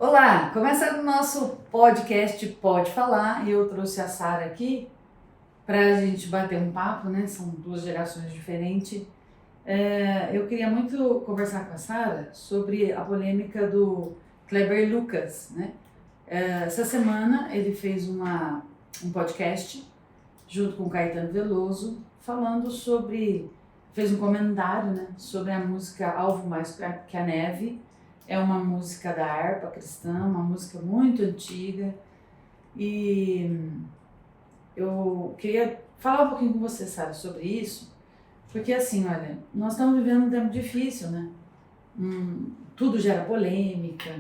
Olá, começa o nosso podcast Pode Falar e eu trouxe a Sara aqui para a gente bater um papo, né? São duas gerações diferentes. Eu queria muito conversar com a Sara sobre a polêmica do Kleber Lucas, né? Essa semana ele fez um podcast junto com o Caetano Veloso falando fez um comentário, né, sobre a música Alvo Mais que a Neve. É uma música da harpa cristã, uma música muito antiga, e eu queria falar um pouquinho com você, Sara, sobre isso, porque assim, olha, nós estamos vivendo um tempo difícil, né? Tudo gera polêmica,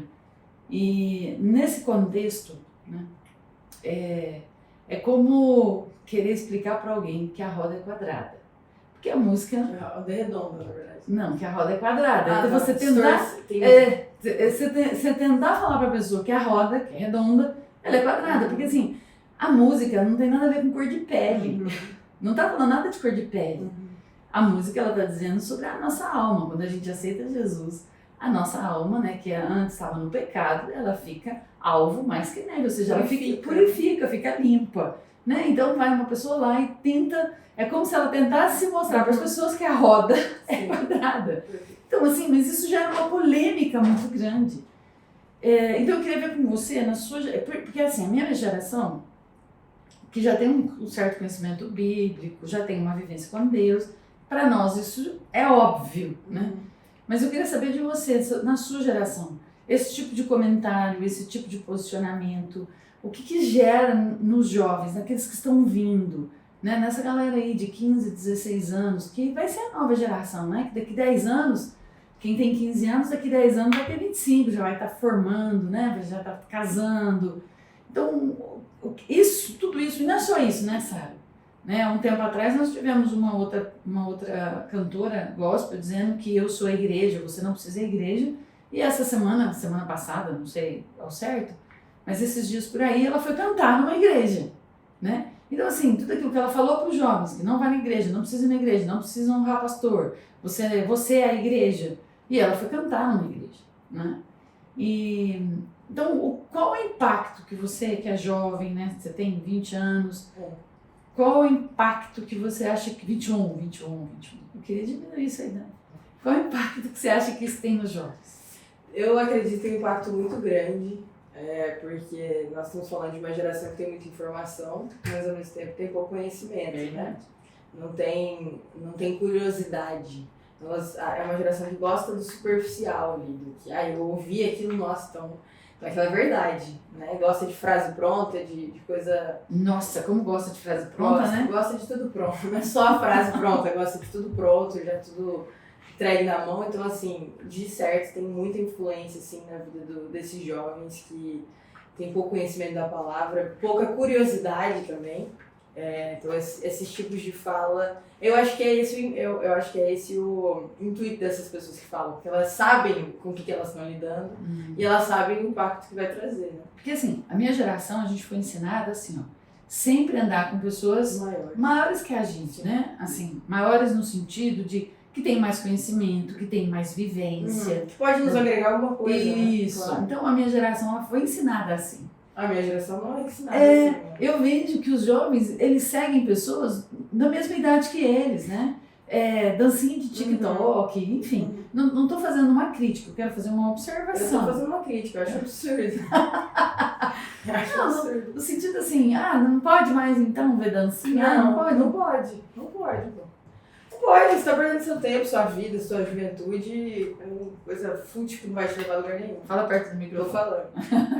e nesse contexto, né, é como querer explicar para alguém que a roda é quadrada, porque a música... A roda é redonda, na verdade. Não, que a roda é quadrada. Então tá. você tentar falar pra pessoa que a roda, que é redonda, ela é quadrada. Porque assim, a música não tem nada a ver com cor de pele. Não tá falando nada de cor de pele. A música, ela tá dizendo sobre a nossa alma. Quando a gente aceita Jesus, a nossa alma, né, que antes estava no pecado, ela fica alvo mais que neve. Ou seja, ela purifica, fica limpa. Né? Então vai uma pessoa lá e tenta... É como se ela tentasse mostrar para as pessoas que a roda é quadrada. Então, assim, mas isso já é uma polêmica muito grande. Então, eu queria ver com você, porque assim, a minha geração, que já tem um certo conhecimento bíblico, já tem uma vivência com Deus, para nós isso é óbvio, né? Mas eu queria saber de você, na sua geração, esse tipo de comentário, esse tipo de posicionamento, o que gera nos jovens, naqueles que estão vindo, né, nessa galera aí de 15, 16 anos, que vai ser a nova geração, né? Que daqui 10 anos, quem tem 15 anos, daqui 10 anos vai ter 25, já vai estar formando, né? Já está casando. Então, tudo isso, e não é só isso, né, Sara? Né? Um tempo atrás nós tivemos uma outra cantora gospel dizendo que eu sou a igreja, você não precisa ir à igreja. E essa semana passada, não sei ao certo, mas esses dias por aí, ela foi cantar numa igreja, né? Então, assim, tudo aquilo que ela falou para os jovens, que não vai na igreja, não precisa ir na igreja, não precisa honrar pastor, você é a igreja. E ela foi cantar numa igreja, né? Então, qual o impacto que você, que é jovem, né? Você tem 20 anos, qual o impacto que você acha que... 21. Eu queria diminuir isso aí, né? Qual o impacto que você acha que isso tem nos jovens? Eu acredito em um impacto muito grande, porque nós estamos falando de uma geração que tem muita informação, mas ao mesmo tempo tem pouco conhecimento, né? Não tem curiosidade. É uma geração que gosta do superficial ali, do que, eu ouvi aquilo, nossa, então aquilo é verdade, né? Gosta de frase pronta, de coisa... Nossa, como gosta de frase pronta, né? Gosta de tudo pronto, não é só a frase pronta, gosta de tudo pronto, já tudo entregue na mão. Então, assim, de certo, tem muita influência, assim, na vida desses jovens que tem pouco conhecimento da palavra, pouca curiosidade também. Então, esses tipos de fala, eu acho que é esse o intuito dessas pessoas que falam, porque elas sabem com o que elas estão lidando e elas sabem o impacto que vai trazer, né? Porque assim, a minha geração, a gente foi ensinada assim, ó, sempre andar com pessoas maiores que a gente, né? Assim, maiores no sentido de que tem mais conhecimento, que tem mais vivência. Que pode nos agregar alguma coisa. Isso. Né? Claro. Então a minha geração ela foi ensinada assim. A minha geração não é ensinada assim. Né? Eu vejo que os jovens, eles seguem pessoas da mesma idade que eles, né? Dancinha de TikTok, enfim. Não tô fazendo uma crítica, eu quero fazer uma observação. Eu tô fazendo uma crítica, eu acho absurdo. No sentido assim, não pode mais então ver dancinha? Não pode. Não pode, você tá perdendo seu tempo, sua vida, sua juventude, é uma coisa fútil que não vai te levar a lugar nenhum. Fala perto do microfone. Tô falando.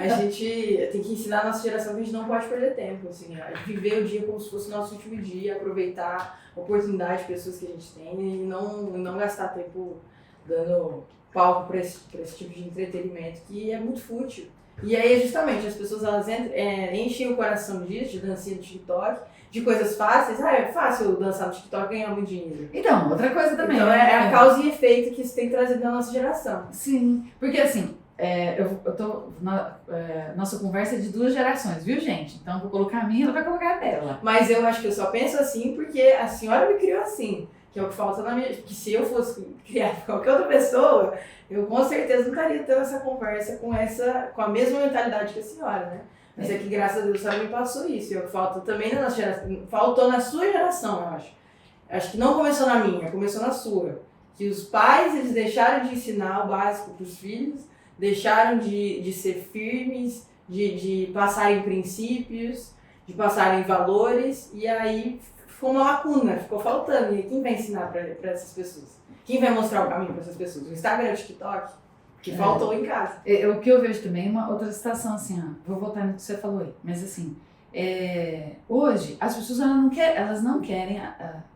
A gente tem que ensinar a nossa geração que a gente não pode perder tempo, assim, viver o dia como se fosse o nosso último dia, aproveitar a oportunidade de pessoas que a gente tem e não gastar tempo dando palco pra esse tipo de entretenimento que é muito fútil. E aí, justamente, as pessoas elas enchem o coração disso, de dancinha do TikTok, de coisas fáceis. É fácil dançar no TikTok e ganhar muito dinheiro. Então, outra coisa também. Então, é a causa e efeito que isso tem trazido na nossa geração. Sim, porque assim, nossa conversa é de duas gerações, viu, gente? Então, vou colocar a minha, ela vai colocar a dela. Mas eu acho que eu só penso assim porque a senhora me criou assim. Que é o que falta na minha... Que se eu fosse criada por qualquer outra pessoa, eu com certeza não estaria tendo essa conversa com a mesma mentalidade que a senhora, né? Mas é que, graças a Deus, a senhora me passou isso. E é o que falta também na nossa geração. Faltou na sua geração, eu acho. Acho que não começou na minha, começou na sua. Que os pais, eles deixaram de ensinar o básico para os filhos, deixaram de ser firmes, de passarem princípios, de passarem valores, e aí ficou uma lacuna, ficou faltando. E quem vai ensinar para essas pessoas? Quem vai mostrar o caminho para essas pessoas? O Instagram, o TikTok, que faltou em casa. O que eu vejo também é uma outra situação, assim, ó, vou voltar no que você falou aí, mas assim, hoje as pessoas elas não querem,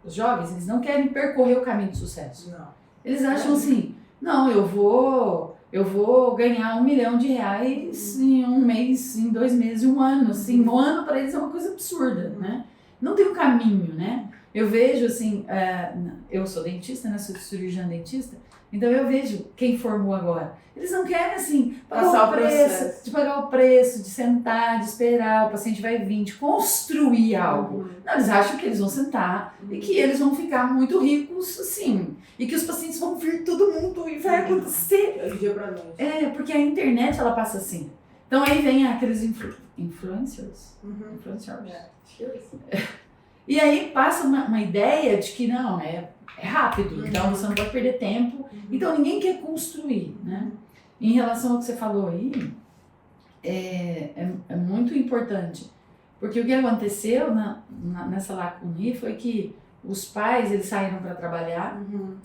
os jovens, eles não querem percorrer o caminho do sucesso. Não. Eles acham assim, não, eu vou ganhar R$1 milhão em um mês, em 2 meses, em um ano. Assim, um ano para eles é uma coisa absurda, né? Não tem um caminho, né? Eu vejo assim, eu sou dentista, né? Sou cirurgiã dentista, então eu vejo quem formou agora. Eles não querem assim, pagar o preço, de sentar, de esperar, o paciente vai vir, de construir algo. Não, eles acham que eles vão sentar e que eles vão ficar muito ricos, assim, e que os pacientes vão vir todo mundo e vai acontecer. É o dia pra noite. Porque a internet, ela passa assim. Então aí vem aqueles influencers. Influencers. E aí passa uma ideia de que não, é rápido, então você não pode perder tempo. Então ninguém quer construir, né? Em relação ao que você falou aí, é muito importante. Porque o que aconteceu nessa lacuna aí foi que os pais, eles saíram para trabalhar,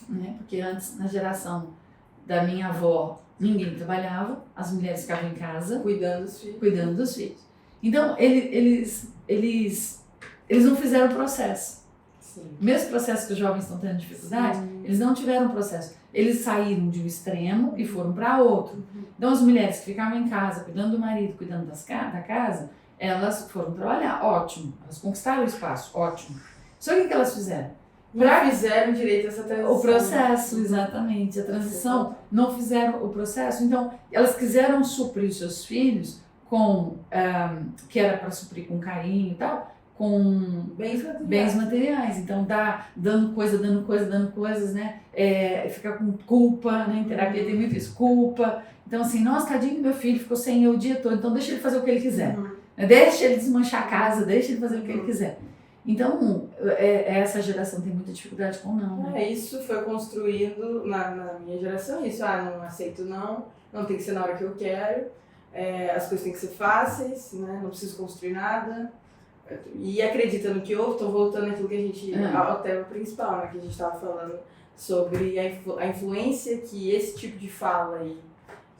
né? Porque antes, na geração da minha avó, ninguém trabalhava, as mulheres ficavam em casa cuidando dos filhos. Então, eles não fizeram o processo. Sim. O mesmo processo que os jovens estão tendo dificuldade, eles não tiveram processo. Eles saíram de um extremo e foram para outro. Então, as mulheres que ficavam em casa, cuidando do marido, cuidando da casa, elas foram trabalhar, ótimo. Elas conquistaram o espaço, ótimo. Só que o que elas fizeram? Não fizeram direito a essa transição. O processo, exatamente. A transição, não fizeram o processo. Então, elas quiseram suprir os seus filhos com, que era para suprir com carinho e tal, com bens materiais. Então, dando coisas, né? Ficar com culpa, né? Em terapia tem muito isso, culpa. Então, assim, nossa, tadinho do meu filho, ficou sem eu o dia todo, então deixa ele fazer o que ele quiser. Deixa ele desmanchar a casa, deixa ele fazer o que ele quiser. Então, essa geração tem muita dificuldade com não, né? Isso foi construído na minha geração, isso, não aceito não tem que ser na hora que eu quero, as coisas têm que ser fáceis, né? Não preciso construir nada. E acreditando que eu estou voltando àquilo que a gente, ao tema principal, né? Que a gente estava falando sobre a influência que esse tipo de fala aí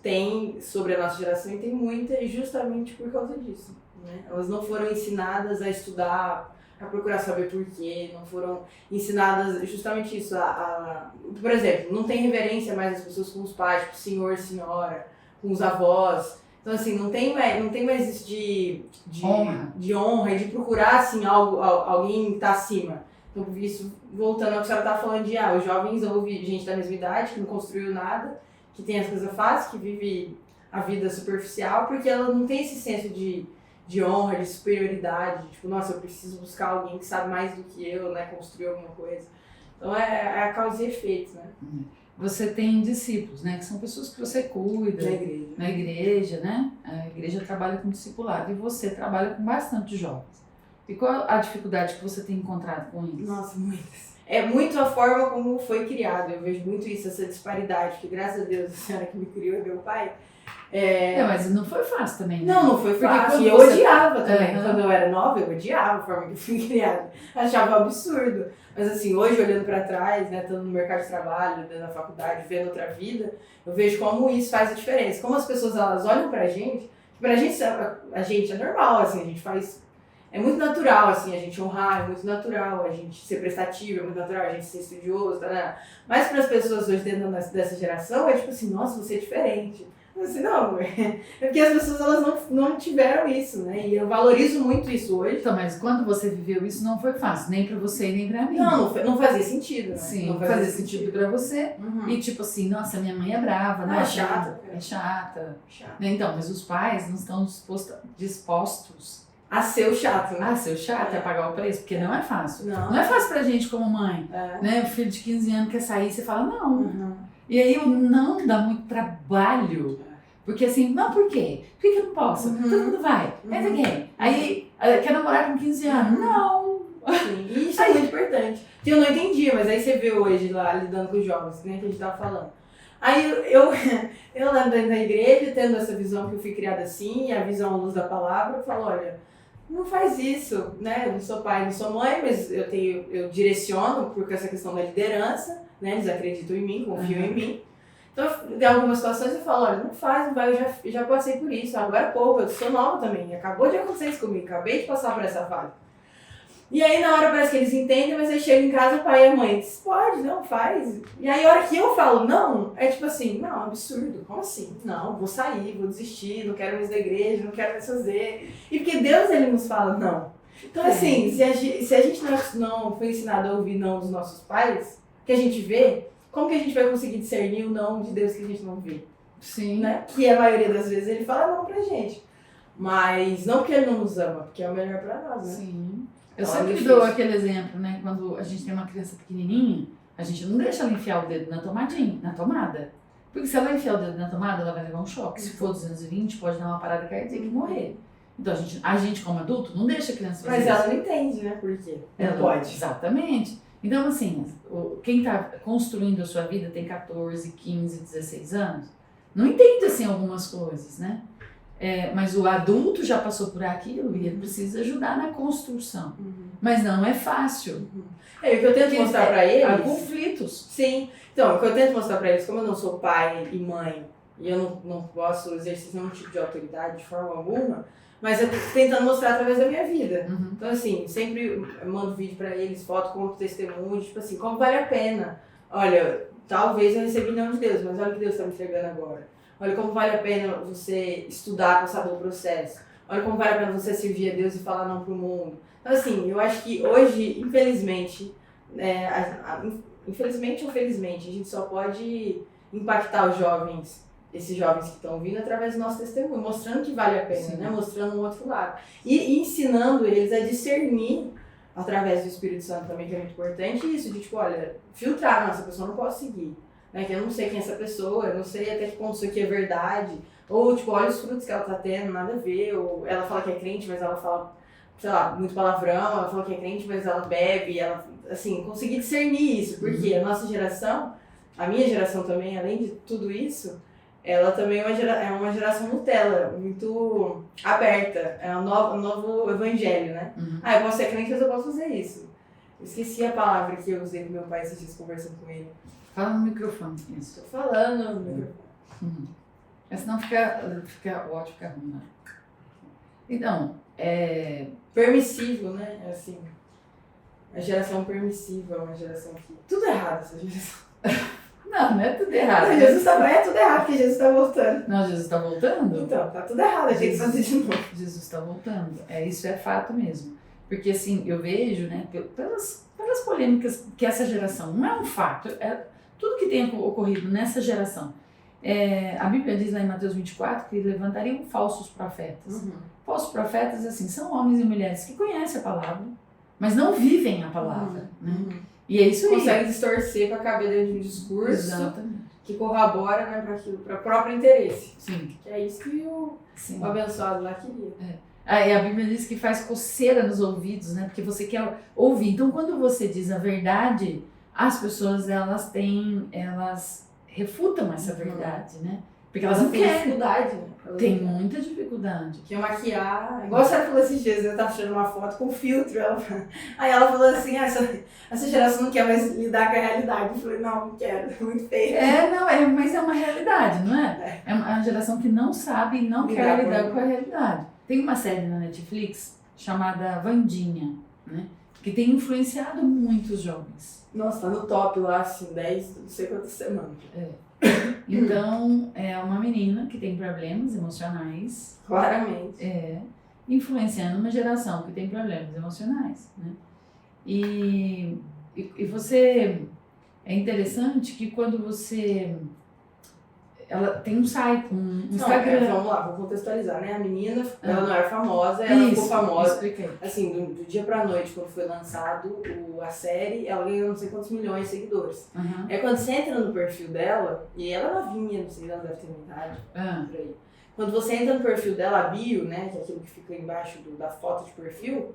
tem sobre a nossa geração, e tem muita justamente por causa disso, né? Elas não foram ensinadas a estudar, a procurar saber porquê, não foram ensinadas justamente isso, por exemplo, não tem reverência mais das pessoas com os pais, tipo senhor, senhora, com os avós. Então, assim, não tem mais isso de honra e de procurar, assim, alguém que tá acima. Então, isso, voltando ao que a senhora tá falando os jovens ouvem gente da mesma idade, que não construiu nada, que tem as coisas fáceis, que vive a vida superficial, porque ela não tem esse senso de honra, de superioridade, tipo, nossa, eu preciso buscar alguém que sabe mais do que eu, né, construir alguma coisa. Então, é a causa e efeito, né? Você tem discípulos, né, que são pessoas que você cuida na igreja, né? A igreja trabalha com discipulado e você trabalha com bastante jovens. E qual a dificuldade que você tem encontrado com isso? Nossa, muitas. É muito a forma como foi criado, eu vejo muito isso, essa disparidade, que graças a Deus a senhora que me criou é meu pai. Mas não foi fácil também, né? Não foi fácil. E eu odiava também. Quando eu era nova, eu odiava a forma que eu fui criada. Achava um absurdo. Mas assim, hoje olhando pra trás, né, estando no mercado de trabalho, na faculdade, vendo outra vida, eu vejo como isso faz a diferença. Como as pessoas, elas olham pra gente a gente é normal, assim, a gente faz... É muito natural, assim, a gente honrar, é muito natural, a gente ser prestativo, é muito natural, a gente ser estudioso, tá? Mas para as pessoas hoje dentro dessa geração, é tipo assim, nossa, você é diferente. Assim, não, é porque as pessoas elas não tiveram isso, né? E eu valorizo muito isso hoje. Então, mas quando você viveu isso não foi fácil, nem pra você e nem pra mim. Não fazia sentido, né? Sim, não fazia sentido pra você. E tipo assim, nossa, minha mãe é brava, né? É chata. É chata. Então, mas os pais não estão dispostos a ser o chato, né? Ah, seu chato é pagar o preço, porque não é fácil. Não. Não é fácil pra gente como mãe, É. né? O filho de 15 anos quer sair, você fala não. Uhum. E aí o não dá muito trabalho. Porque assim, não, por quê? Por que eu não posso? Uhum. Todo mundo vai. Mas quem? Aí, quer namorar com 15 anos? Não. Sim, e isso é muito importante. Que eu não entendia, mas aí você vê hoje lá, lidando com os jovens, né, que a gente tava falando. Aí eu lá dentro da igreja, tendo essa visão que eu fui criada assim, a visão à luz da palavra, eu falo, olha, não faz isso, né? Eu não sou pai, não sou mãe, mas eu direciono por essa questão da liderança, né? Eles acreditam em mim, confiam em mim. Então, em algumas situações eu falo, olha, não faz, não vai, eu já passei por isso, agora é pouco, eu sou nova também, acabou de acontecer isso comigo, acabei de passar por essa fase. E aí na hora parece que eles entendem, mas aí chega em casa o pai e a mãe diz, pode, não, faz. E aí a hora que eu falo não, é tipo assim, não, absurdo, como assim? Não, vou sair, vou desistir, não quero mais da igreja, não quero mais fazer. E porque Deus, ele nos fala não. Então assim, se a gente não foi ensinado a ouvir não dos nossos pais, que a gente vê, como que a gente vai conseguir discernir o não de Deus que a gente não vê? Sim. Né? Que a maioria das vezes ele fala não pra gente. Mas não porque ele não nos ama, porque é o melhor pra nós, né? Sim. Eu Então, sempre dou aquele exemplo, né? Quando a gente tem uma criança pequenininha, a gente não deixa ela enfiar o dedo na tomada. Porque se ela enfiar o dedo na tomada, ela vai levar um choque. Se for 220, pode dar uma parada cardíaca e morrer. Então a gente como adulto, não deixa a criança fazer Mas isso. ela não entende, né? Por quê? Ela Não pode. Exatamente. Então, assim, quem está construindo a sua vida tem 14, 15, 16 anos, não entende, assim, algumas coisas, né? Mas o adulto já passou por aquilo e ele precisa ajudar na construção. Mas não é fácil. O que eu tento mostrar pra eles... Há conflitos. Sim. Então, o que eu tento mostrar pra eles, como eu não sou pai e mãe, e eu não posso exercer nenhum tipo de autoridade de forma alguma, mas eu tô tentando mostrar através da minha vida. Então, assim, sempre mando vídeo pra eles, foto como testemunho, tipo assim, como vale a pena. Olha, talvez eu recebi não de Deus, mas olha o que Deus tá me entregando agora. Olha como vale a pena você estudar, passar pelo processo. Olha como vale a pena você servir a Deus e falar não pro mundo. Então, assim, eu acho que hoje, infelizmente, infelizmente ou felizmente, a gente só pode impactar os jovens, esses jovens que estão vindo, através do nosso testemunho, mostrando que vale a pena, né? Mostrando um outro lado. E ensinando eles a discernir, através do Espírito Santo também, que é muito importante, isso de, tipo, olha, filtrar, não, essa pessoa não posso seguir. Né, que eu não sei quem é essa pessoa, eu não sei até que ponto isso aqui é verdade, ou tipo, olha os frutos que ela tá tendo, nada a ver, ou ela fala que é crente, mas ela fala, sei lá, muito palavrão, ela fala que é crente, mas ela bebe, ela, assim, conseguir discernir isso, porque a nossa geração, a minha geração também, além de tudo isso, ela também é uma geração Nutella, muito aberta, é um novo evangelho, né? Eu posso ser crente, mas eu posso fazer isso. Eu esqueci a palavra que eu usei com meu pai esses dias conversando com ele. Fala no microfone. Isso. Tô falando no microfone. Senão fica o áudio fica ruim, né? Então, permissivo, né? Assim, a geração permissiva é uma geração que... Tudo errado essa geração. Não é tudo errado. Não, Jesus é tudo errado, porque Jesus tá voltando. Não, Jesus tá voltando? Então, tá tudo errado, a gente fazer de novo. Jesus tá voltando. Isso é fato mesmo. Porque assim, eu vejo, né, pelas polêmicas que essa geração, não é um fato, tudo que tem ocorrido nessa geração. A Bíblia diz lá em Mateus 24 que levantariam falsos profetas. Falsos profetas, assim, são homens e mulheres que conhecem a palavra, mas não vivem a palavra. Né? E é isso aí. Conseguem distorcer para caber dentro de um discurso. Exatamente. Que corrobora, né, para o próprio interesse. Sim. Que é isso que o abençoado lá queria. E a Bíblia diz que faz coceira nos ouvidos, né? Porque você quer ouvir. Então, quando você diz a verdade, as pessoas, elas refutam essa verdade, né? Porque elas não querem. Dificuldade, né? Tem muita dificuldade. Que maquiar. Igual você falou esses dias, eu tava tirando uma foto com filtro. Aí ela falou assim, essa geração não quer mais lidar com a realidade. Eu falei, não quero, é muito feio. Mas é uma realidade, não é? É uma geração que não sabe e não quer lidar com a realidade. Tem uma série na Netflix chamada Wandinha, né? Que tem influenciado muitos jovens. Nossa, tá no top lá, assim, 10, não sei quantas semanas. Então, é uma menina que tem problemas emocionais. Claramente. Influenciando uma geração que tem problemas emocionais, né? E você... É interessante que quando você... ela tem um site, um Não, Instagram. vamos lá, vou contextualizar, né? A menina, ela não era famosa, ela ficou famosa. Expliquei. Assim, do dia pra noite, quando foi lançado a série, ela ganhou não sei quantos milhões de seguidores. Uhum. Aí quando você entra no perfil dela, e ela é novinha, não sei, ela deve ter uma idade, por aí. Quando você entra no perfil dela, a bio, né, que é aquilo que fica embaixo da foto de perfil,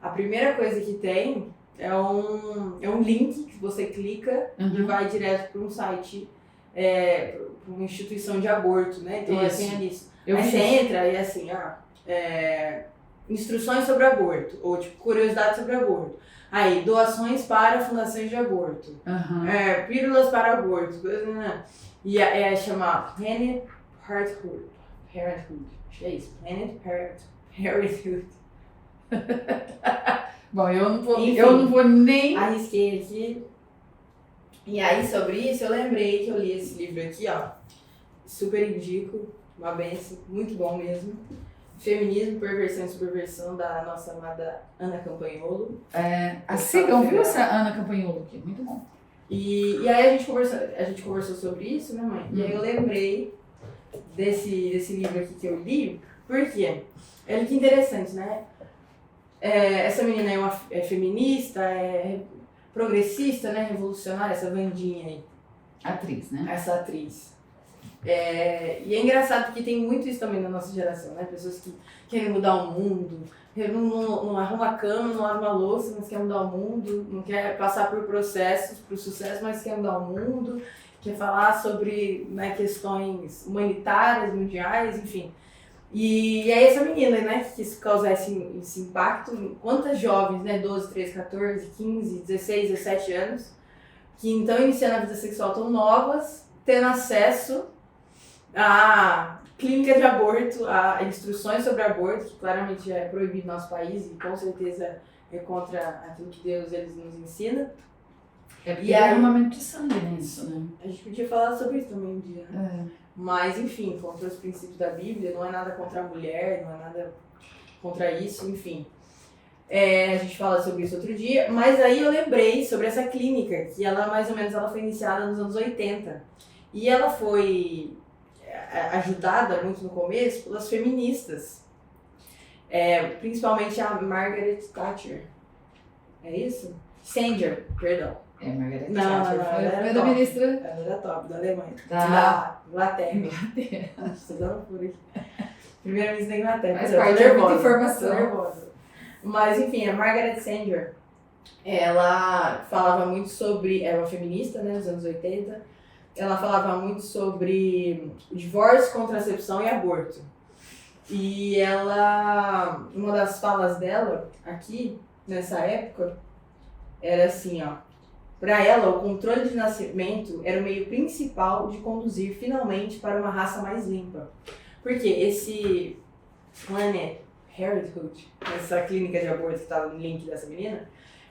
a primeira coisa que tem é um link que você clica e vai direto para um site, para uma instituição de aborto, né? Então ela tem ali isso. Aí você entra e é assim, instruções sobre aborto, ou tipo, curiosidade sobre aborto. Aí, doações para fundações de aborto. Pílulas para aborto. Né? E chama Planet Parenthood. Acho que é isso. Planet Parenthood. Bom, eu não vou, Enfim, eu não vou nem... Arrisquei aqui. E aí, sobre isso, eu lembrei que eu li esse livro aqui, ó. Super indico. Uma benção. Muito bom mesmo. Feminismo, Perversão e Subversão, da nossa amada Ana Campanholo. Sigam, viu essa Ana Campanholo aqui? Muito bom. E aí a gente conversou sobre isso, né, mãe? E aí eu lembrei desse livro aqui que eu li, porque olha que interessante, né? Essa menina é feminista, é progressista, né? Revolucionária, essa Wandinha aí. Atriz, né? Essa atriz. E é engraçado porque tem muito isso também na nossa geração, né? Pessoas que querem mudar o mundo, não arruma a cama, não lava uma louça, mas quer mudar o mundo, não quer passar por processos para o sucesso, mas quer mudar o mundo, quer falar sobre, né, questões humanitárias, mundiais, enfim. E aí essa menina, né, que causa esse impacto, quantas jovens, né, 12, 13, 14, 15, 16, 17 anos, que então iniciando a vida sexual tão novas, tendo acesso a clínica de aborto, a instruções sobre aborto, que claramente já é proibido no nosso país e com certeza é contra aquilo que eles nos ensina. E é armamento de sangue, né, isso, né? A gente podia falar sobre isso também um dia, né? Mas, enfim, contra os princípios da Bíblia, não é nada contra a mulher, não é nada contra isso, enfim. A gente fala sobre isso outro dia, mas aí eu lembrei sobre essa clínica, que ela mais ou menos ela foi iniciada nos anos 80. E ela foi ajudada muito no começo pelas feministas, principalmente a Margaret Thatcher. É isso? Sanger, perdão. Margaret Não, Thatcher foi da ministra. Ela era top, da Alemanha. Da Inglaterra. Estou dando por aqui. Primeira-ministra da Inglaterra. Faz parte de muita informação. Tô nervosa. Mas, enfim, a Margaret Sanger, ela falava muito sobre... Era uma feminista, né, nos anos 80. Ela falava muito sobre divórcio, contracepção e aborto. E ela... Uma das falas dela, aqui, nessa época, era assim, ó. Para ela, o controle de nascimento era o meio principal de conduzir finalmente para uma raça mais limpa. Porque esse Planet Parenthood, essa clínica de aborto que estava no link dessa menina,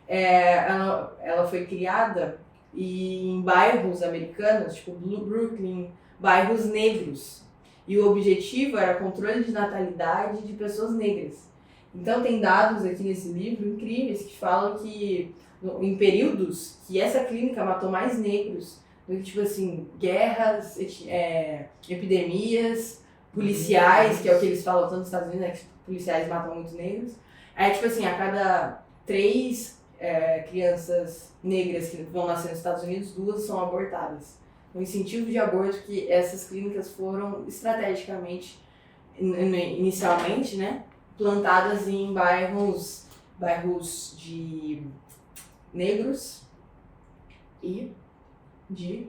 ela foi criada em bairros americanos, tipo Brooklyn, bairros negros. E o objetivo era controle de natalidade de pessoas negras. Então tem dados aqui nesse livro incríveis que falam que em períodos que essa clínica matou mais negros do que, tipo assim, guerras, epidemias, policiais, que é o que eles falam tanto nos Estados Unidos, né, que policiais matam muitos negros. Aí, tipo assim, a cada 3 crianças negras que vão nascer nos Estados Unidos, 2 são abortadas. O incentivo de aborto que essas clínicas foram estrategicamente, inicialmente, né, plantadas em bairros de negros e de...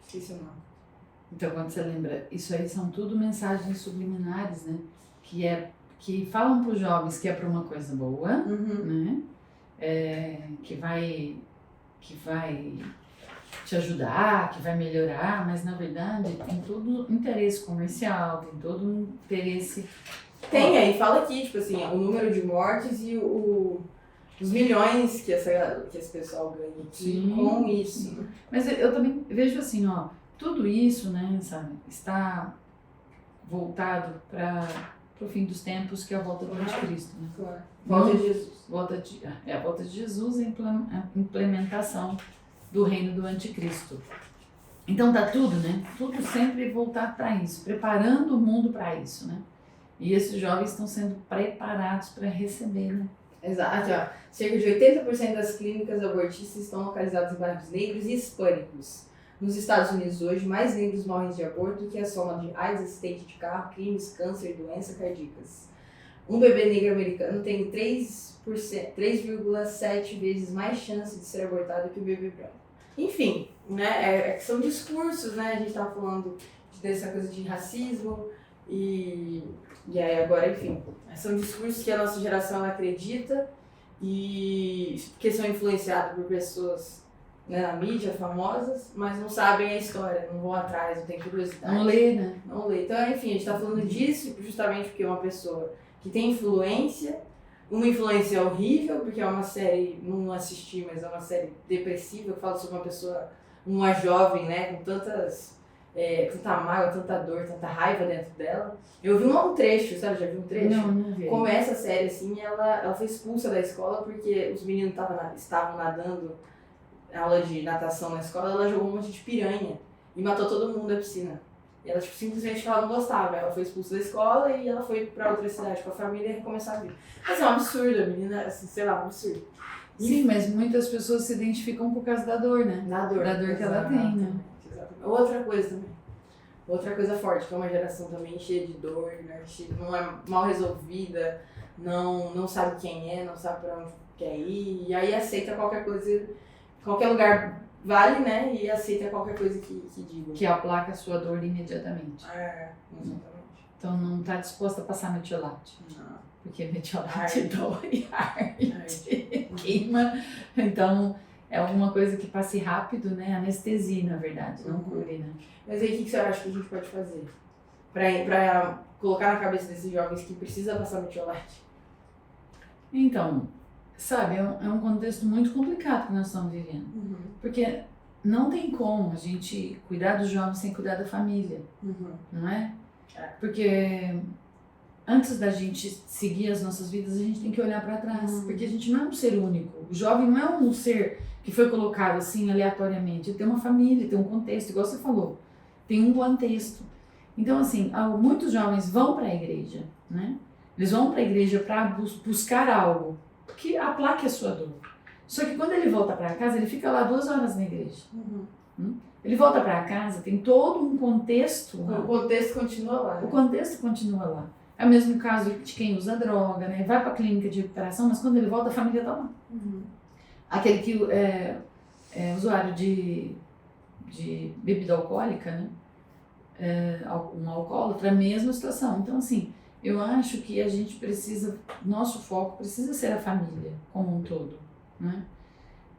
esqueci o nome. Então, quando você lembra, isso aí são tudo mensagens subliminares, né? Que falam para os jovens que é para uma coisa boa, né? Que vai te ajudar, que vai melhorar, mas na verdade tem todo interesse comercial, tem todo um interesse... Tem, aí fala aqui, tipo assim, o número de mortes e os milhões que esse pessoal ganha aqui com isso. Sim. Mas eu também vejo assim, ó, tudo isso, né, sabe, está voltado para o fim dos tempos, que é a volta do anticristo, né? Claro. Volta de Jesus. A volta de Jesus e a implementação do reino do anticristo. Então tá tudo, né? Tudo sempre voltado para isso, preparando o mundo para isso, né? E esses jovens estão sendo preparados para receber, né? Exato, ó. Cerca de 80% das clínicas abortistas estão localizadas em bairros negros e hispânicos. Nos Estados Unidos hoje, mais negros morrem de aborto do que a soma de AIDS, acidente de carro, crimes, câncer e doenças cardíacas. Um bebê negro americano tem 3,7 vezes mais chance de ser abortado que o bebê branco. Enfim, né, são discursos, né? A gente estava falando dessa coisa de racismo e aí agora, enfim, são discursos que a nossa geração acredita e que são influenciados por pessoas, né, na mídia, famosas, mas não sabem a história, não vão atrás, não tem curiosidade. Não lê, né? Não lê. Então, enfim, a gente está falando disso justamente porque é uma pessoa que tem influência, uma influência horrível, porque é uma série, não assisti, mas é uma série depressiva, que fala sobre uma pessoa, uma jovem, né, com tantas... tanta mágoa, tanta dor, tanta raiva dentro dela. Eu vi um trecho, sabe? Já vi um trecho? Não vi. Começa a série assim, ela foi expulsa da escola porque os meninos estavam nadando, aula de natação na escola, ela jogou um monte de piranha e matou todo mundo na piscina. E ela, tipo, simplesmente ela não gostava. Ela foi expulsa da escola e ela foi pra outra cidade com a família e recomeçar a vida. Mas é um absurdo, a menina, assim, sei lá, um absurdo. Sim, mas muitas pessoas se identificam por causa da dor, né? Da dor que ela tem, né? Exatamente. Outra coisa também. Outra coisa forte, que é uma geração também cheia de dor, né? Não é mal resolvida, não sabe quem é, não sabe pra onde quer ir, e aí aceita qualquer coisa, qualquer lugar vale, né? E aceita qualquer coisa que diga. Que aplaca a sua dor imediatamente. Exatamente. Então não está disposta a passar metiolate. Não. Porque metiolate dói, arde, queima. Então é alguma coisa que passe rápido, né? Anestesia, na verdade, não cure, né? Mas aí o que você acha que a gente pode fazer? Pra colocar na cabeça desses jovens que precisa passar metiolate? Então, sabe, é um contexto muito complicado que nós estamos vivendo. Porque não tem como a gente cuidar dos jovens sem cuidar da família, não é? Porque antes da gente seguir as nossas vidas, a gente tem que olhar para trás, porque a gente não é um ser único. O jovem não é um ser que foi colocado assim aleatoriamente. Ele tem uma família, tem um contexto, igual você falou, tem um contexto. Então, assim, muitos jovens vão para a igreja, né? Eles vão para a igreja para buscar algo que aplaque a sua dor. Só que quando ele volta para casa, ele fica lá 2 horas na igreja. Ele volta para casa, tem todo um contexto lá. O contexto continua lá. O contexto continua lá. É o mesmo caso de quem usa droga, né? Vai para a clínica de recuperação, mas quando ele volta, a família está lá. Aquele que é usuário de bebida alcoólica, né? Um alcoólatra, a mesma situação. Então, assim, eu acho que a gente precisa, nosso foco precisa ser a família como um todo, né?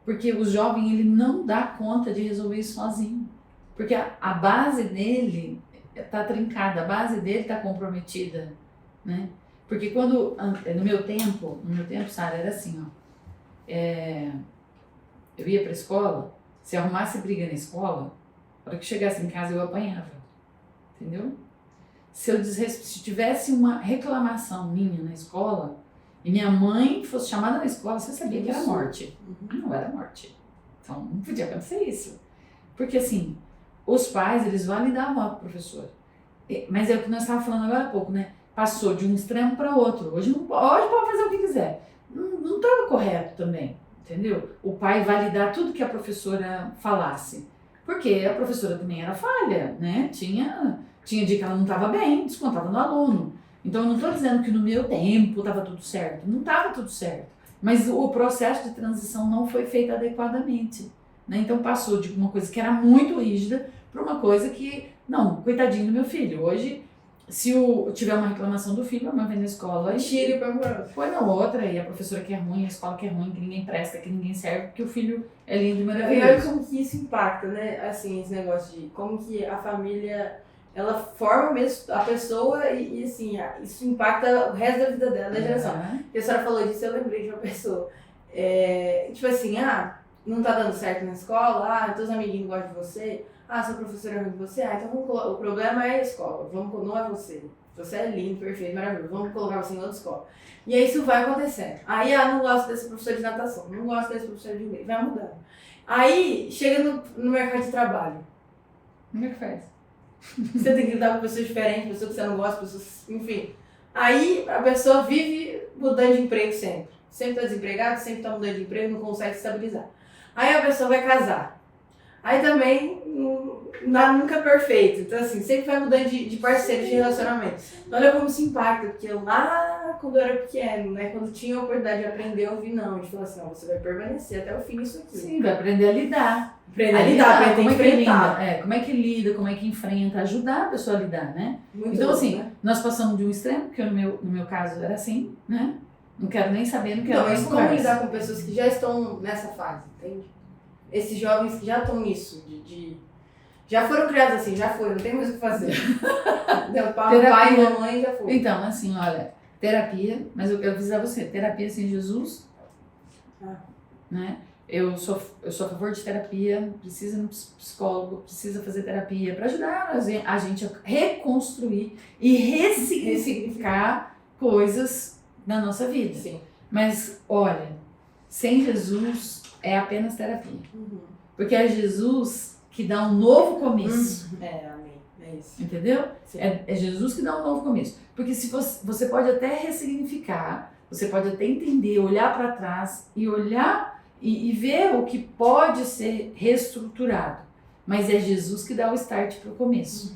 Porque o jovem, ele não dá conta de resolver isso sozinho. Porque a base dele está trincada, a base dele está comprometida, né? Porque quando, no meu tempo, Sara, era assim, ó. Eu ia para a escola, se arrumasse briga na escola, na hora que chegasse em casa eu apanhava, entendeu? Se tivesse uma reclamação minha na escola e minha mãe fosse chamada na escola, você sabia que era morte. Não era morte. Então não podia acontecer isso. Porque assim, os pais, eles validavam a professora. Mas é o que nós estávamos falando agora há pouco, né? Passou de um extremo para outro. Hoje pode fazer o que quiser. Não estava correto também, entendeu? O pai validar tudo que a professora falasse. Porque a professora também era falha, né? Tinha dia que ela não estava bem, descontava no aluno. Então eu não estou dizendo que no meu tempo estava tudo certo. Não estava tudo certo. Mas o processo de transição não foi feito adequadamente, né? Então passou de uma coisa que era muito rígida para uma coisa que, não, coitadinho do meu filho. Hoje, se tiver uma reclamação do filho, a mãe vem na escola e tira para outra. Põe na outra, e a professora que é ruim, a escola que é ruim, que ninguém presta, que ninguém serve, porque o filho é lindo e maravilhoso. E olha como que isso impacta, né? Assim, esse negócio de como que a família, ela forma mesmo a pessoa e assim, isso impacta o resto da vida dela, da geração. Porque a senhora falou disso, eu lembrei de uma pessoa. Tipo assim, não tá dando certo na escola, teus amiguinhos gostam de você, sua professora é ruim de você, então o problema é a escola, não é você. Você é lindo, perfeito, maravilhoso, vamos colocar você em outra escola. E aí isso vai acontecendo. Aí, não gosto desse professor de natação, não gosto desse professor de inglês, vai mudando. Aí chega no mercado de trabalho. Como é que faz? Você tem que lidar com pessoas diferentes, pessoas que você não gosta, pessoas... Enfim. Aí a pessoa vive mudando de emprego sempre. Sempre tá desempregado, sempre tá mudando de emprego, não consegue se estabilizar. Aí a pessoa vai casar. Aí também nunca é perfeito. Então assim, sempre vai mudando de parceiro, de relacionamento. Então, olha como isso impacta, porque lá quando eu era pequeno, né? Quando tinha a oportunidade de aprender a ouvir não, de falar assim, não, você vai permanecer até o fim disso aqui. Sim, vai aprender a lidar. Aprender a lidar, aprender como a é que lida, enfrentar. como é que lida, como é que enfrenta, ajudar a pessoa a lidar, né? Muito Então, bom, assim, né? nós passamos de um extremo, que no meu caso era assim, né? Não quero nem saber, não quero Então, nem mas como conversa. lidar com pessoas que já estão nessa fase, entende? Esses jovens que já estão nisso, já foram criados assim, já foi, não tem mais o que fazer. O pai e a mamãe já foi. Então, assim, olha, terapia, mas eu quero avisar você, terapia sem Jesus, né? Eu sou a favor de terapia, precisa ir no psicólogo, precisa fazer terapia para ajudar a gente a reconstruir e ressignificar coisas na nossa vida. Sim. Mas, olha, sem Jesus é apenas terapia. Porque é Jesus que dá um novo começo. Amém. É isso. Entendeu? Sim. É Jesus que dá um novo começo. Porque se você pode até ressignificar, você pode até entender, olhar para trás e olhar e ver o que pode ser reestruturado. Mas é Jesus que dá o start para o começo.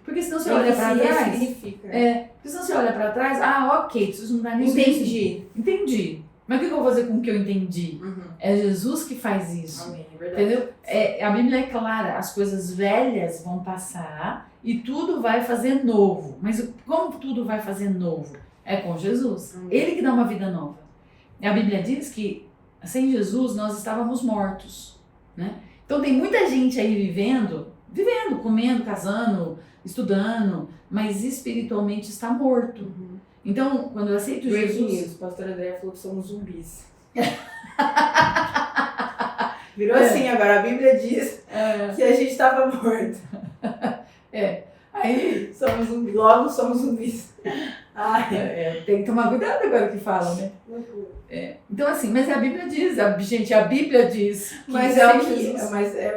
Porque senão você olha para trás. Porque senão você olha para trás, ok, preciso mudar nisso. Entendi. Mas o que eu vou fazer com o que eu entendi? É Jesus que faz isso. Amém, é verdade. Entendeu? A Bíblia é clara, as coisas velhas vão passar e tudo vai fazer novo. Mas como tudo vai fazer novo? É com Jesus. Ele que dá uma vida nova. A Bíblia diz que sem Jesus nós estávamos mortos, né? Então tem muita gente aí vivendo, comendo, casando, estudando, mas espiritualmente está morto. Então, quando eu aceito Jesus... O pastor André falou que somos zumbis. Virou assim agora, a Bíblia diz que a gente estava morto. Aí somos zumbis, logo somos zumbis. Tem que tomar cuidado agora que falam, né? Então assim, mas a Bíblia diz, a Bíblia diz que mas é o que Jesus... mas é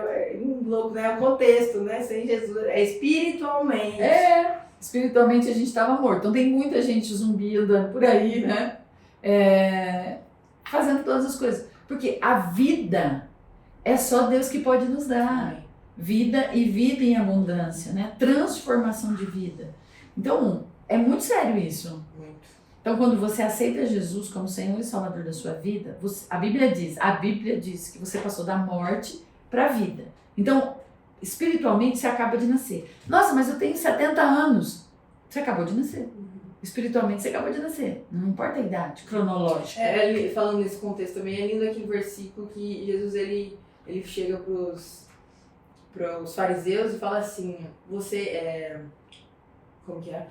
o contexto, né? Sem Jesus, é espiritualmente. Espiritualmente a gente estava morto. Então tem muita gente zumbi andando por aí, né? Fazendo todas as coisas. Porque a vida é só Deus que pode nos dar. Vida e vida em abundância, né? Transformação de vida. Então, é muito sério isso. Então, quando você aceita Jesus como Senhor e Salvador da sua vida, a Bíblia diz que você passou da morte para a vida. Então, espiritualmente, você acaba de nascer. Nossa, mas eu tenho 70 anos. Você acabou de nascer. Espiritualmente, você acabou de nascer. Não importa a idade cronológica. Falando nesse contexto também, é lindo aquele versículo que Jesus, ele chega pros fariseus e fala assim, como que é?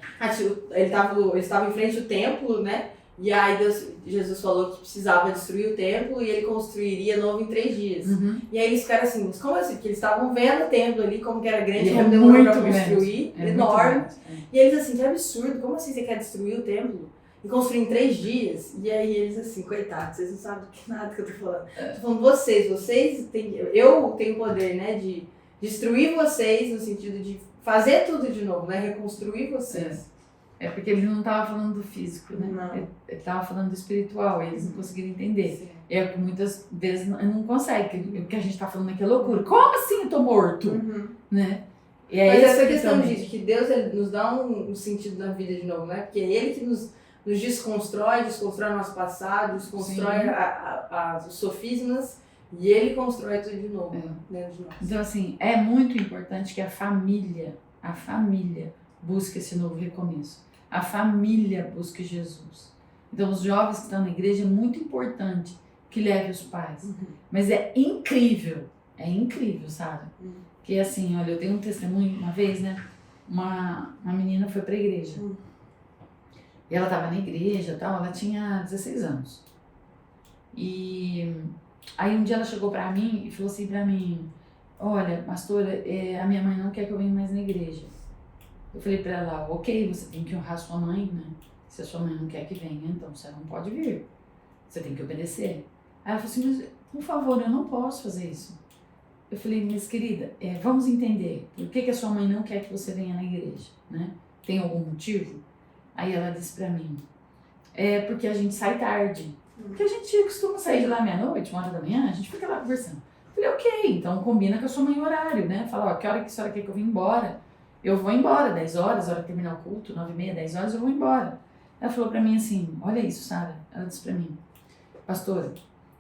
Eles estavam em frente ao templo, né? E aí Jesus falou que precisava destruir o templo e ele construiria novo em 3 dias. E aí eles ficaram assim, mas como assim? Porque eles estavam vendo o templo ali, como que era grande, como demorou pra construir, enorme. E eles assim, que absurdo, como assim você quer destruir o templo? E construir em 3 dias? E aí eles assim, coitados, vocês não sabem nada que eu tô falando. Tô falando vocês têm, eu tenho o poder, né, de destruir vocês no sentido de fazer tudo de novo, né, reconstruir vocês. Porque ele não estava falando do físico, né? Não. Ele estava falando do espiritual, e eles não conseguiram entender. Sim. É o que muitas vezes não consegue, o que a gente está falando aqui é loucura. Como assim eu tô morto? Né? E aí, mas essa questão de que Deus ele nos dá um sentido na vida de novo, né? Porque é Ele que nos desconstrói o nosso passado, desconstrói os sofismas e Ele constrói tudo de novo dentro de nós. Então, assim, é muito importante que a família busque esse novo recomeço. A família busque Jesus. Então, os jovens que estão na igreja, é muito importante que leve os pais. Mas é incrível, sabe? Que assim, olha, eu tenho um testemunho uma vez, né? Uma menina foi pra igreja. E ela tava na igreja e tal, ela tinha 16 anos. E aí um dia ela chegou pra mim e falou assim pra mim, olha, pastora, a minha mãe não quer que eu venha mais na igreja. Eu falei pra ela, ok, você tem que honrar sua mãe, né? Se a sua mãe não quer que venha, então você não pode vir. Você tem que obedecer. Aí ela falou assim, mas por favor, eu não posso fazer isso. eu falei, minha querida, vamos entender por que a sua mãe não quer que você venha na igreja, né? Tem algum motivo? Aí ela disse pra mim, porque a gente sai tarde. Porque a gente costuma sair de lá meia-noite, 1h da manhã, a gente fica lá conversando. Eu falei, ok, então combina com a sua mãe o horário, né? Fala, ó, que hora que a senhora quer que eu vim embora? Eu vou embora, 10 horas, hora que terminar o culto, 9h30, 10 horas, eu vou embora. Ela falou pra mim assim, olha isso, Sara. Ela disse pra mim, pastora,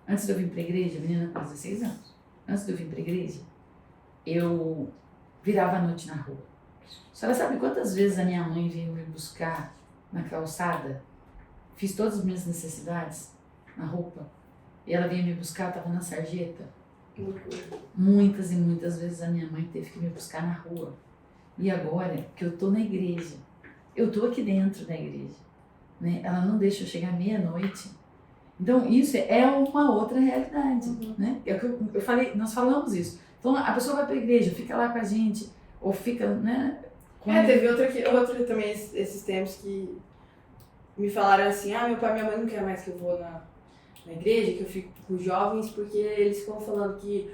antes de eu vir pra igreja, a menina com 16 anos, antes de eu vir pra igreja, eu virava a noite na rua. A senhora sabe quantas vezes a minha mãe veio me buscar na calçada? Fiz todas as minhas necessidades na roupa. E ela veio me buscar, estava na sarjeta. Muitas e muitas vezes a minha mãe teve que me buscar na rua. E agora que eu tô na igreja, eu tô aqui dentro da igreja, né? Ela não deixa eu chegar meia-noite. Então isso é uma outra realidade, né? É o que eu falei, nós falamos isso. Então a pessoa vai para a igreja, fica lá com a gente, ou fica, né? Teve outra também esses tempos que me falaram assim, meu pai e minha mãe não querem mais que eu vou na igreja, que eu fico com os jovens, porque eles ficam falando que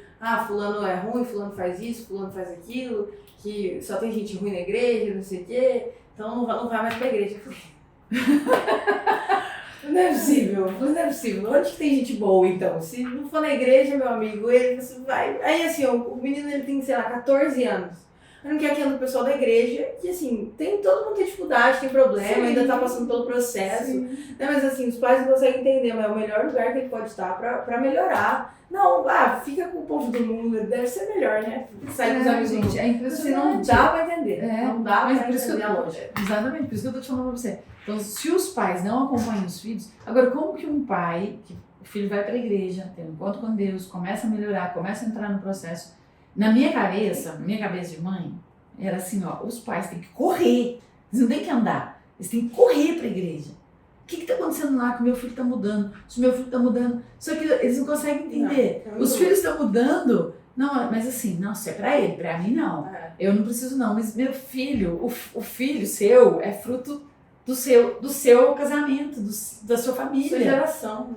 fulano é ruim, fulano faz isso, fulano faz aquilo, que só tem gente ruim na igreja, não sei o quê, então não vai mais pra igreja. Não é possível, não é possível. Onde que tem gente boa, então? Se não for na igreja, meu amigo, você vai... Aí, assim, o menino, ele tem, sei lá, 14 anos. Eu não quero que ande o pessoal da igreja, que, assim, todo mundo tem dificuldade, tem problema, ainda tá passando pelo processo. Né? Mas, assim, os pais não conseguem entender, mas é o melhor lugar que ele pode estar pra melhorar. Não, fica com o povo do mundo, deve ser melhor, né? Sair com os amigos. Gente, é impressionante. Assim, não dá pra entender. Não dá pra entender a lógica. Exatamente, por isso que eu tô te falando pra você. Então, se os pais não acompanham os filhos... Agora, como que um pai, que o filho vai pra igreja, tem um encontro com Deus, começa a melhorar, começa a entrar no processo... Na minha cabeça de mãe, era assim, os pais têm que correr. Eles não têm que andar, eles têm que correr pra igreja. O que tá acontecendo lá que o meu filho tá mudando? Se o meu filho tá mudando... Só que eles não conseguem entender. Os filhos estão mudando... Não, mas assim, não, isso é pra ele, pra mim não. Eu não preciso não, mas meu filho, o filho seu é fruto do seu casamento, da sua família. Sua geração.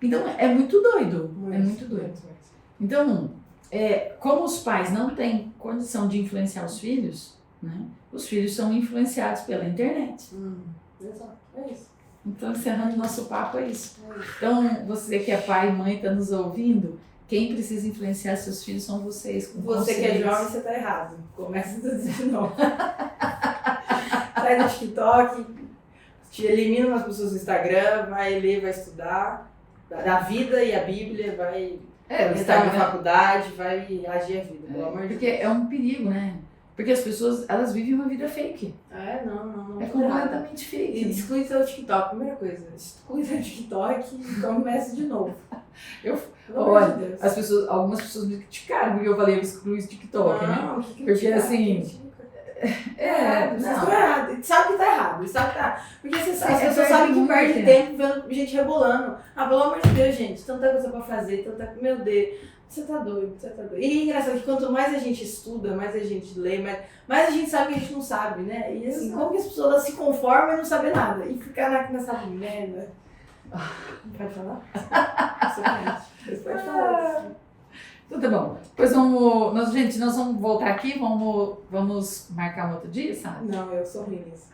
Então é muito doido. É muito doido. Então, como os pais não têm condição de influenciar os filhos, né? Os filhos são influenciados pela internet. Exato, é isso. Então, encerrando nosso papo, é isso. Então, você que é pai e mãe está nos ouvindo, quem precisa influenciar seus filhos são vocês. Com você que é jovem, você tá errado. Começa tudo de novo. Sai do TikTok, te elimina umas pessoas do Instagram, vai ler, vai estudar da vida e a Bíblia, vai entrar na faculdade, vai agir a vida, pelo amor de Deus. Porque é um perigo, né? Porque as pessoas, elas vivem uma vida fake. Não. É completamente fake. E exclui seu TikTok, primeira coisa. Exclui seu TikTok e começa de novo. Olha, algumas pessoas me criticaram porque eu falei eu excluí o TikTok, né? Porque assim... Vocês estão errados. Sabe que tá errado. Porque as pessoas sabem que perde tempo vendo gente rebolando. Pelo amor de Deus, gente, tanta coisa pra fazer, meu Deus. Você tá doido. E é engraçado que quanto mais a gente estuda, mais a gente lê, mais a gente sabe que a gente não sabe, né? E assim, como que as pessoas se conformam e não sabem nada? E ficar nessa merda. Pode falar? Você pode falar. Então tá bom. Pois nós vamos voltar aqui, vamos marcar um outro dia, sabe? Não, eu sou ruim nisso.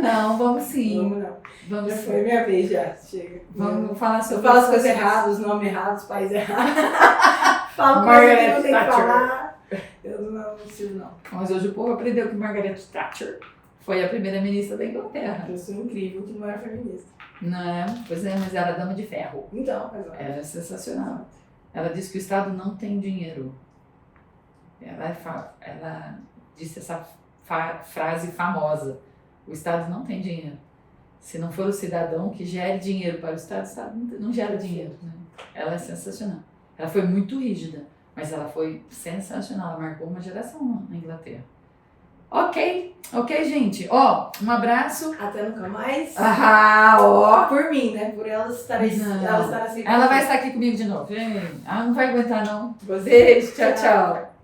Não, vamos sim. Vamos já foi minha vez, já. Chega. Vamos falar sobre... Eu falo as coisas erradas, os nomes errados, os pais errados. Falo coisas que não tem que falar. Eu não preciso, não. Mas hoje o povo aprendeu que Margaret Thatcher foi a primeira-ministra da Inglaterra. Eu sou incrível que não era feminista. Não, pois mas era dama de ferro. Então, era sensacional. Ela disse que o Estado não tem dinheiro. Ela disse essa frase famosa. O Estado não tem dinheiro. Se não for o cidadão que gere dinheiro para o Estado não gera dinheiro. Né? Ela é sensacional. Ela foi muito rígida, mas ela foi sensacional. Ela marcou uma geração na Inglaterra. Ok, gente. Um abraço. Até nunca mais. Por mim, né? Por ela estar assim. Ela vai estar aqui comigo de novo. Ela não vai aguentar, não. Beijo, tchau.